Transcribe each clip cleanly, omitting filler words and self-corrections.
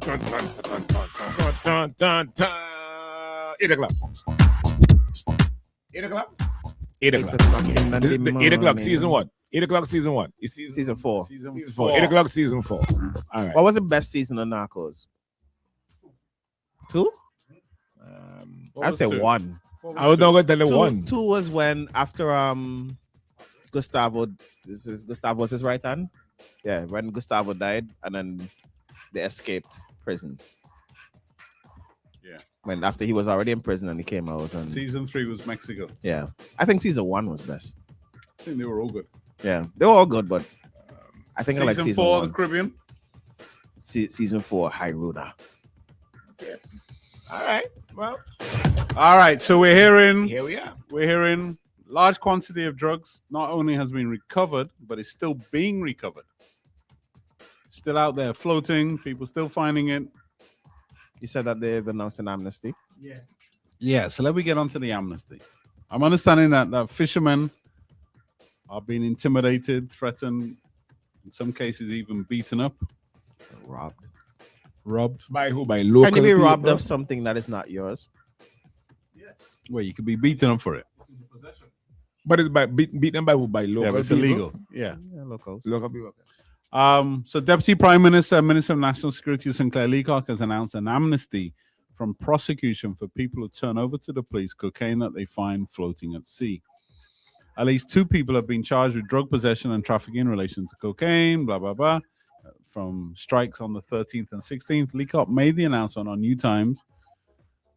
8 o'clock. 8 o'clock? 8 o'clock. 8 o'clock, season 1. 8 o'clock, season 1. It's season 4. Season 4. 8 o'clock, season 4. All right. What was the best season of Narcos? 2? I'd say 1. I was not going to tell you 1. 2 was when after Gustavo. Gustavo was his right hand. Yeah, when Gustavo died, and then they escaped prison. Yeah. When after he was already in prison and he came out. And season 3 was Mexico. Yeah, I think season 1 was best. I think they were all good. Yeah, they were all good, but I think I like season 4, 1. the Caribbean. Season 4, Hyruda. Yeah. All right. Well. All right. So we're hearing. Here we are. We're hearing large quantity of drugs not only has been recovered, but it's still being recovered. Still out there floating. People still finding it. You said that they've announced an amnesty. Yeah. Yeah. So let me get on to the amnesty. I'm understanding that fishermen are being intimidated, threatened, in some cases even beaten up, robbed. By who? By local. Can you be people? robbed of something that is not yours? Yes. Well, you could be beaten up for it. But it's by beaten by who? By local. Yeah, but it's people? illegal. Yeah. Local. Local people. So Deputy Prime Minister, Minister of National Security, Sinclair Leacock, has announced an amnesty from prosecution for people who turn over to the police cocaine that they find floating at sea. At least 2 people have been charged with drug possession and trafficking in relation to cocaine, blah, blah, blah, from strikes on the 13th and 16th. Leacock made the announcement on New Times,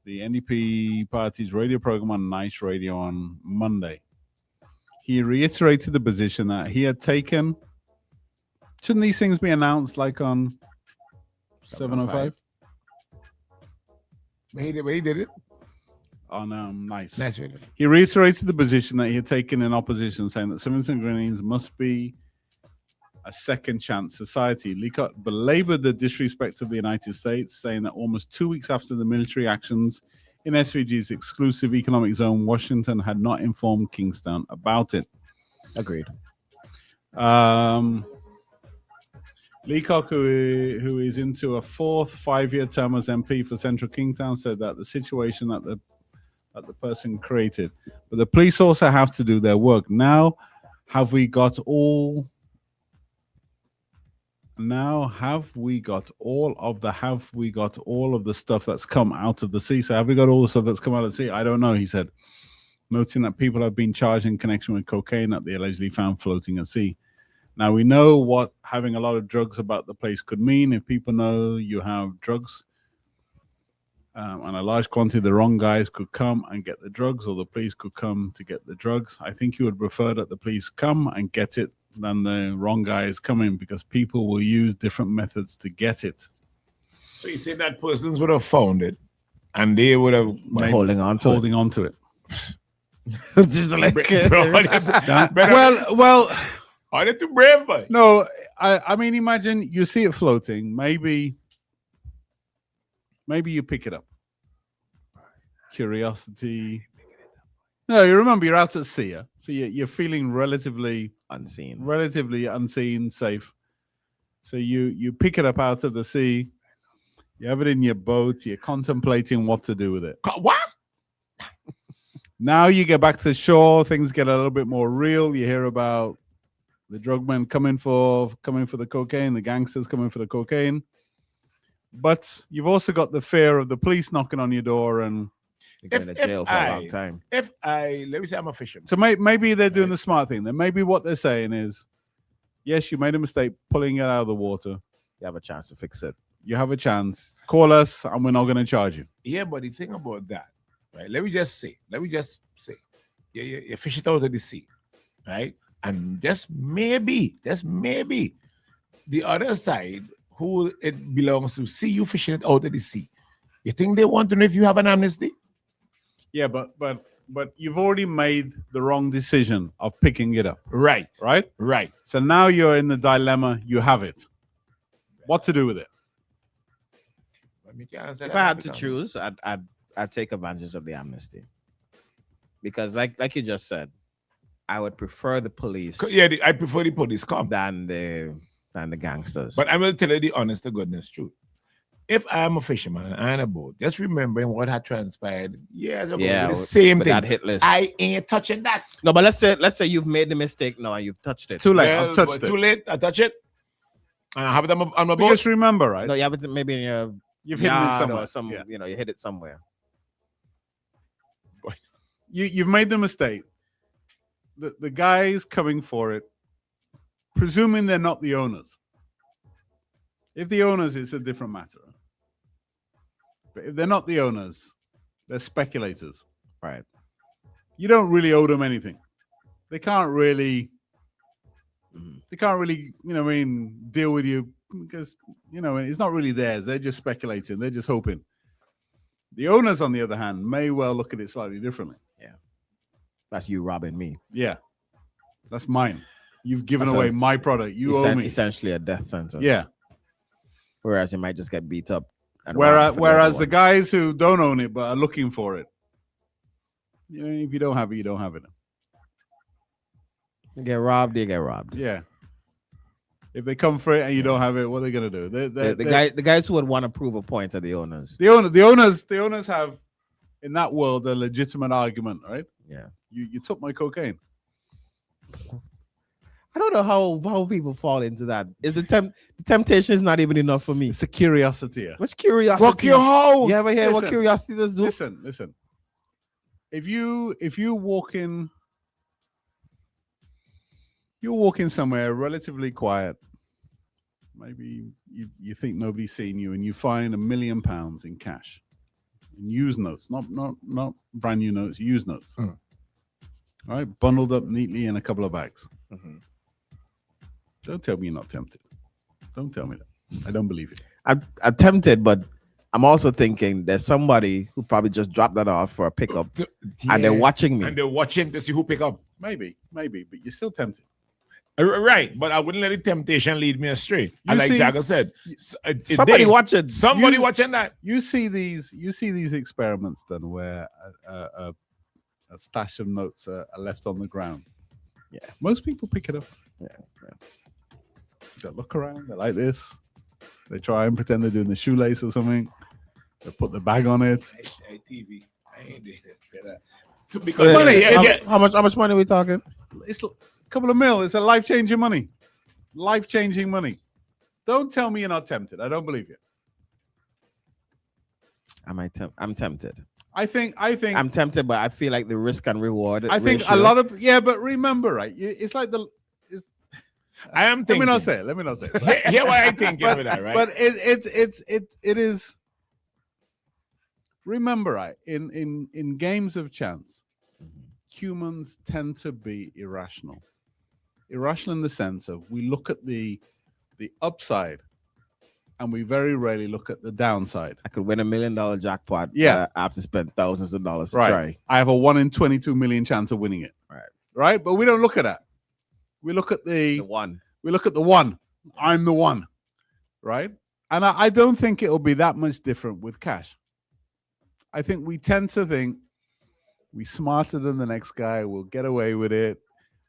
the NDP party's radio program on Nice Radio on Monday. He reiterated the position that he had taken. Shouldn't these things be announced like on 7:05? He did it. On Nice. Nice Radio. He reiterated the position that he had taken in opposition, saying that civilians and Grenadians must be a second chance society. Leacock belabored the disrespect of the United States, saying that almost 2 weeks after the military actions in SVG's exclusive economic zone, Washington had not informed Kingstown about it. Agreed. Leacock, who is into a 4th 5-year term as MP for Central Kingstown, said that the situation that the person created, but the police also have to do their work. Now have we got all of the stuff that's come out of the sea? So have we got all the stuff that's come out of the sea? I don't know, he said, noting that people have been charged in connection with cocaine that they allegedly found floating at sea. Now we know what having a lot of drugs about the place could mean. If people know you have drugs and a large quantity, the wrong guys could come and get the drugs, or the police could come to get the drugs. I think you would prefer that the police come and get it than the wrong guys come in, because people will use different methods to get it. So you say that persons would have found it, and they would have holding on to it. Just like well. Are they too brave, boy? No, I mean, imagine you see it floating. Maybe you pick it up. Curiosity. No, you remember you're out at sea, so you're feeling relatively unseen, safe. So you pick it up out of the sea. You have it in your boat. You're contemplating what to do with it. What? Now you get back to shore. Things get a little bit more real. You hear about the drug men coming for the cocaine, the gangsters coming for the cocaine. But you've also got the fear of the police knocking on your door and going to jail for a long time. Let me say I'm a fisherman. So maybe they're doing the smart thing. Then maybe what they're saying is, yes, you made a mistake pulling it out of the water. You have a chance to fix it. You have a chance. Call us and we're not going to charge you. Yeah, but the thing about that, right? Let me just say, you fish it out of the sea, right? And just maybe the other side, who it belongs to, see you fishing it out of the sea. You think they want to know if you have an amnesty? Yeah, but you've already made the wrong decision of picking it up. Right. So now you're in the dilemma. You have it. What to do with it? If I had to choose, I'd take advantage of the amnesty, because like you just said, I would prefer the police. Yeah, I prefer the police come than the gangsters. But I will tell you the honest to goodness truth. if I'm a fisherman and I'm on a boat, just remembering what had transpired years ago, Yeah, with the same with thing. that hit list. I ain't touching that. No, but let's say you've made the mistake now and you've touched it. Too late. Well, I've touched but it. Too late. I touch it. And I have it on my boat. Because remember, right? No, you have it maybe in your You've hidden it yard somewhere. or some, Yeah. you hit it somewhere. You've made the mistake. The guys coming for it, presuming they're not the owners. If the owners, it's a different matter. But if they're not the owners, they're speculators. Right. You don't really owe them anything. They can't really, deal with you because, it's not really theirs. They're just speculating. They're just hoping. The owners, on the other hand, may well look at it slightly differently. That's you robbing me. Yeah. That's mine. You've given That's away my product. You owe me. Essentially a death sentence. Yeah. Whereas you might just get beat up. And Whereas the guys who don't own it but are looking for it, if you don't have it, you don't have it. you get robbed, you get robbed. Yeah. If they come for it and you don't have it, what are they gonna do? The guys who would want to prove a point are the owners. The owners have in that world a legitimate argument, right? Yeah. You took my cocaine. I don't know how people fall into that. Is the temptation is not even enough for me. It's a curiosity. Yeah. What's curiosity? Rock your hoe. You ever hear what Listen, curiosity does do? Listen. If you walk in, you're walking somewhere relatively quiet. Maybe you think nobody's seen you, and you find £1 million in cash, in used notes, not brand new notes, used notes. Mm. All right, bundled up neatly in a couple of bags. Mhm. Don't tell me you're not tempted. Don't tell me that. I don't believe it. I'm tempted, but I'm also thinking there's somebody who probably just dropped that off for a pickup, and they're watching me. And they're watching to see who pick up. Maybe, but you're still tempted. Right, but I wouldn't let the temptation lead me astray. And like see- Jagger said, Somebody watching. Somebody watching that. You see these experiments done where a stash of notes are left on the ground. Yeah. Most people pick it up. Yeah. They look around. They're like this. They try and pretend they're doing the shoelace or something. They put the bag on it. TV. I ain't did it. Because How much money are we talking? It's a couple of mil. It's a life-changing money. Life-changing money. Don't tell me you're not tempted. I don't believe you. I'm tempted. I think I'm tempted, but I feel like the risk and reward. I think ratio, a lot of but remember, right? It's like I am thinking. Let me not say it. Hear what I think with that, right? But it is. Remember, right? In games of chance, humans tend to be irrational. Irrational in the sense of we look at the upside, and we very rarely look at the downside. I could win $1 million jackpot. Yeah. I have to spend thousands of dollars to Right. try. I have a 1 in 22 million chance of winning it. Right. But we don't look at that. We look at The one. We look at the one. I'm the one. Right. And I don't think it'll be that much different with cash. I think we tend to think we're smarter than the next guy. We'll get away with it.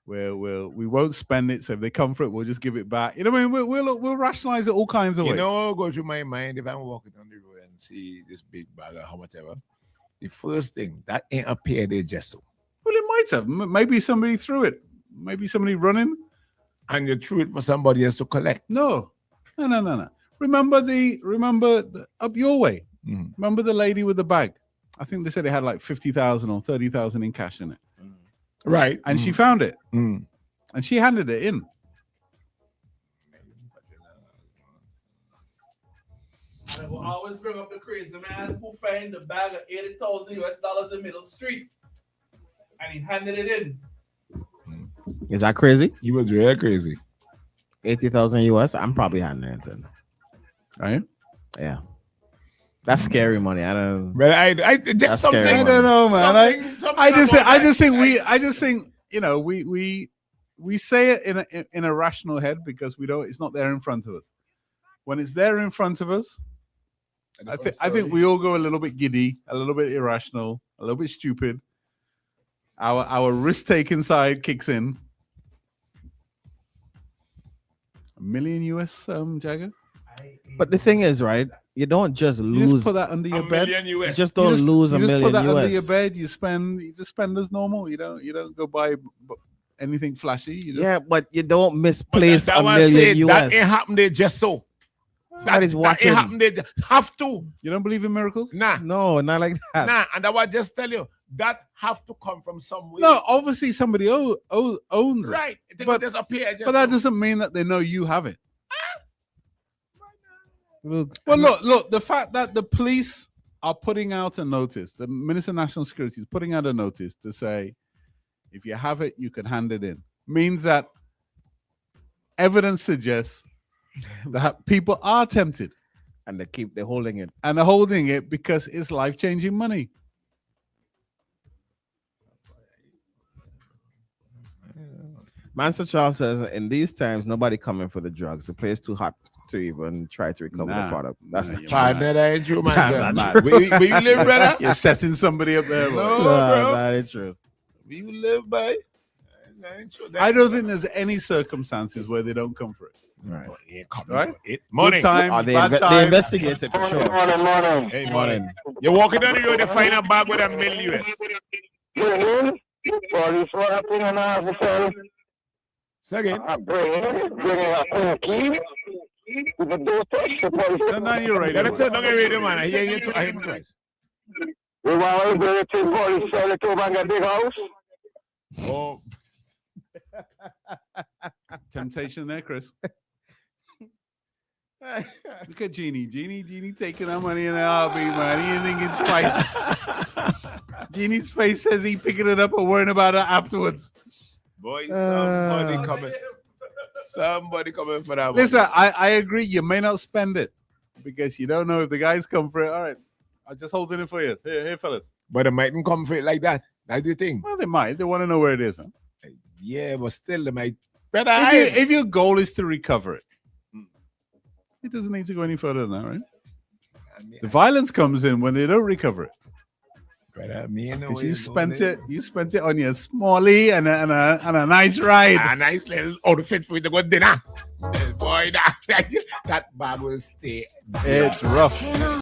We won't spend it. So if they come for it, we'll just give it back. You know what I mean? We'll rationalize it all kinds of ways. You know what go through my mind if I'm walking on the road and see this big bag or whatever? The first thing, that ain't a payday gesso. Well, it might have. Maybe somebody threw it. Maybe somebody running. And you threw it for somebody else to collect. No. Remember the up your way. Mhm. Remember the lady with the bag? I think they said it had like 50,000 or 30,000 in cash in it. Right. And she found it. Mm. And she handed it in. I will always bring up the crazy man who found the bag of $80,000 in Middle Street. And he handed it in. Is that crazy? He was really crazy. 80,000 US. I'm probably handing it in. Right? Yeah. That's scary money. I don't. But I just That's something. scary, I don't know, man. I just think we say it in a rational head because it's not there in front of us. When it's there in front of us, I think we all go a little bit giddy, a little bit irrational, a little bit stupid. Our risk-taking side kicks in. $1 million US, Jagger. But the thing is, right? You don't just You lose. just put that under your bed. $1 million You US. just don't lose a You just million put that under US. your bed. You just spend as normal. You don't go buy anything flashy. You just, Yeah, but you don't But misplace that a was million it. That US. ain't happened there just so. Somebody's That watching. ain't happened there. Have to. you don't believe in miracles? Nah. No, not like that. Nah. And I was just tell you that have to come from somewhere. No, obviously somebody owns it. Right. It But- just appear. Just But that so. doesn't mean that they know you have it. Look, Well, look, the fact that the police are putting out a notice, the Minister of National Security is putting out a notice to say, if you have it, you can hand it in, means that evidence suggests that people are tempted and they're holding it. and are holding it because it's life-changing money. Master Charles says, in these times, nobody coming for the drugs. The place too hot to even try to recover Nah. the product. That's Nah, not you're true. mad. Partner, that ain't true, man. That's not Where you live, brother? You're setting somebody up there. No, boy. bro. That ain't true. Where you live by? That ain't true. I don't think there's any circumstances where they don't come for it. Right. Right? It. Morning. Good time, Oh, they, bad they time. investigate it for sure. Morning. Hey, morning. Morning. You're walking down the road, you find a bag with $1 million US. Police wrapping and officer. Say again. Bringing a key. The door touch the police. Turn on your radio. Gotta turn on the radio, man. I hear you I hear him twice. We want to bring it to police, sell it over and get big house. Oh, Temptation there, Chris. Look at Jeannie. Jeannie taking our money in a heartbeat, man. He ain't thinking twice. Jeannie's face says he picking it up and worrying about it afterwards. boy, somebody coming. Somebody coming for that one. Listen, I agree. You may not spend it because you don't know if the guys come for it. All right, I'll just hold it in for you. Here, fellas. But it mightn't come for it like that. That's the thing. Well, they might. They want to know where it is. Huh? Yeah, but still, they might. Better If your goal is to recover it, it doesn't need to go any further than that, right? The violence comes in when they don't recover it. Brother, me and Because you spent it on your smallie and a nice ride. A nice little outfit for you to go dinner. Boy, that bag will stay. It's rough.